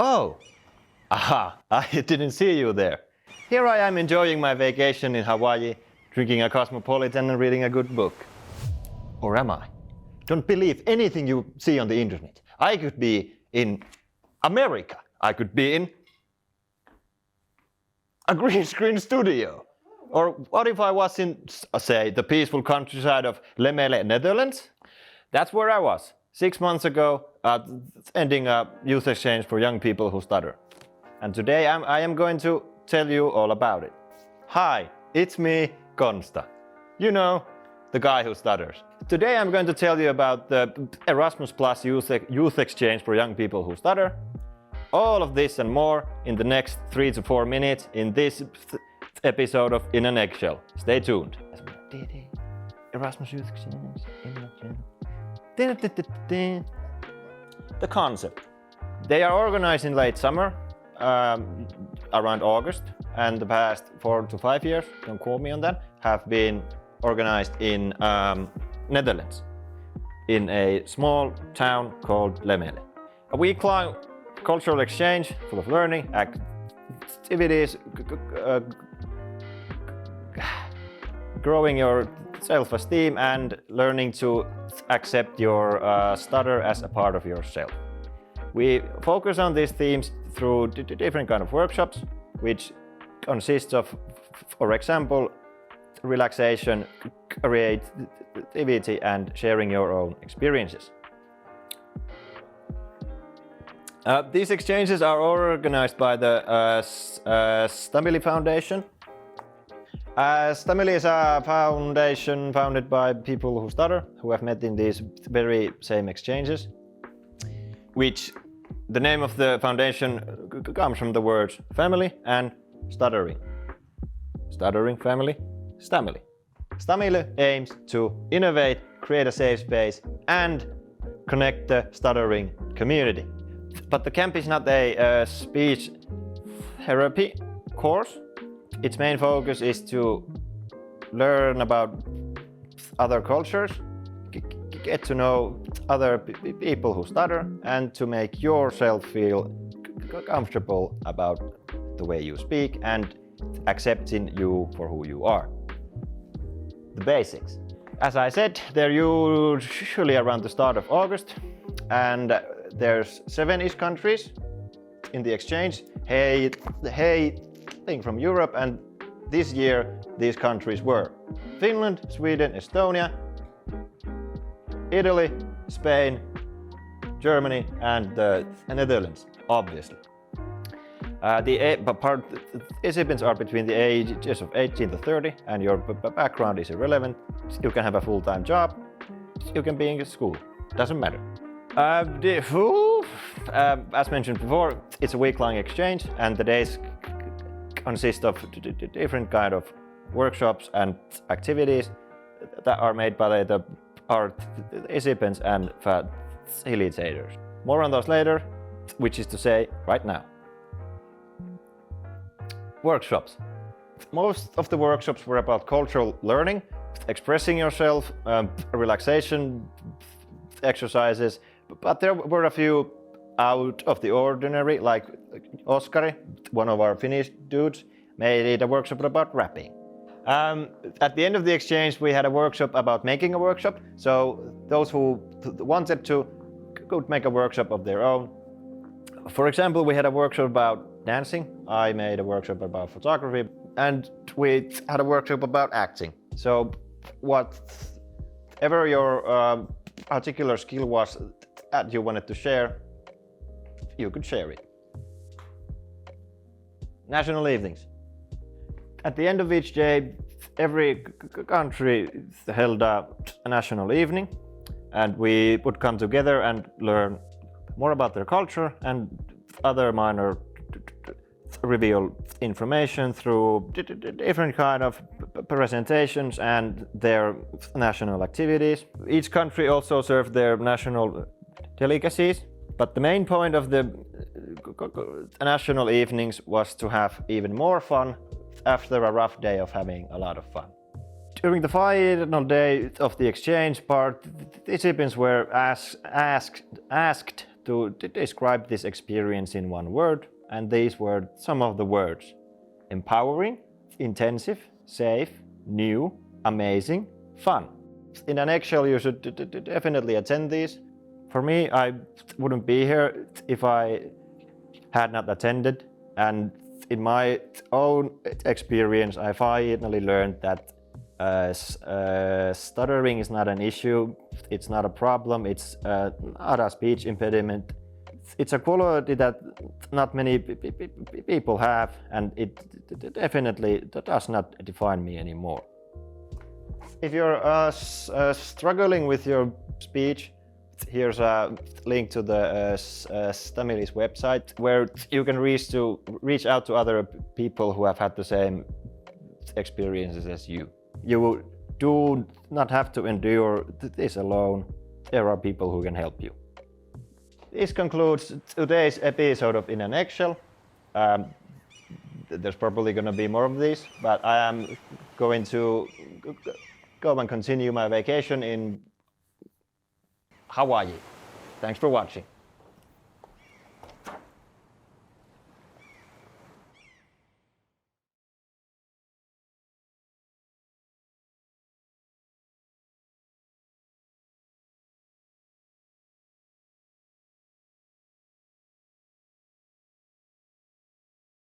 Oh, aha, I didn't see you there. Here I am enjoying my vacation in Hawaii, drinking a cosmopolitan and reading a good book. Or am I? Don't believe anything you see on the internet. I could be in America. I could be in a green screen studio. Or what if I was in, say, the peaceful countryside of Lemele, Netherlands? That's where I was 6 months ago, ending a youth exchange for young people who stutter. And today I am going to tell you all about it. Hi, it's me, Konsta. You know, the guy who stutters. Today I'm going to tell you about the Erasmus Plus youth exchange for young people who stutter. All of this and more in the next 3 to 4 minutes in this episode of In an Eggshell. Stay tuned. Erasmus Youth Exchange. The concept. They are organized in late summer, around August, and the past 4 to 5 years, don't quote me on that, have been organized in Netherlands, in a small town called Lemele. A week-long cultural exchange full of learning, activities, growing your self-esteem and learning to accept your stutter as a part of yourself. We focus on these themes through different kind of workshops, which consists of, for example, relaxation, creativity and sharing your own experiences. These exchanges are organized by the Stamili Foundation. Stamili is a foundation founded by people who stutter, who have met in these very same exchanges, which the name of the foundation comes from the words family and stuttering. Stuttering family, Stamili. Stamili aims to innovate, create a safe space and connect the stuttering community. But the camp is not a speech therapy course. Its main focus is to learn about other cultures, get to know other people who stutter, and to make yourself feel comfortable about the way you speak and accepting you for who you are. The basics. As I said, they're usually around the start of August, and there's 7-ish countries in the exchange, hailing from Europe, and this year these countries were Finland, Sweden, Estonia, Italy, Spain, Germany and the Netherlands, obviously. The participants are between the ages of 18 to 30 and your background is irrelevant. You can have a full-time job, you can be in school, doesn't matter. As mentioned before, it's a week-long exchange and the days consist of different kind of workshops and activities that are made by the participants and facilitators. More on those later, which is to say right now. Workshops. Most of the workshops were about cultural learning, expressing yourself, relaxation exercises, but there were a few out of the ordinary, like Oskari, one of our Finnish dudes, made a workshop about rapping. At the end of the exchange, we had a workshop about making a workshop, so those who wanted to could make a workshop of their own. For example, we had a workshop about dancing, I made a workshop about photography, and we had a workshop about acting. So whatever your particular skill was that you wanted to share, you could share it. National evenings. At the end of each day, every country held a national evening, and we would come together and learn more about their culture and other minor reveal information through different kind of presentations and their national activities. Each country also served their national delicacies, but the main point of the national evenings was to have even more fun after a rough day of having a lot of fun. During the final day of the exchange, participants were asked to describe this experience in one word, and these were some of the words: empowering, intensive, safe, new, amazing, fun. In an Eggshell, you should definitely attend these. For me, I wouldn't be here if I had not attended, and in my own experience, I finally learned that stuttering is not an issue, it's not a problem, it's not a speech impediment. It's a quality that not many people have, and it definitely does not define me anymore. If you're struggling with your speech, here's a link to the Stamilis website, where you can reach out to other people who have had the same experiences as you. You do not have to endure this alone. There are people who can help you. This concludes today's episode of In an Eggshell. There's probably going to be more of these, but I am going to go and continue my vacation in Hawaii. Thanks for watching.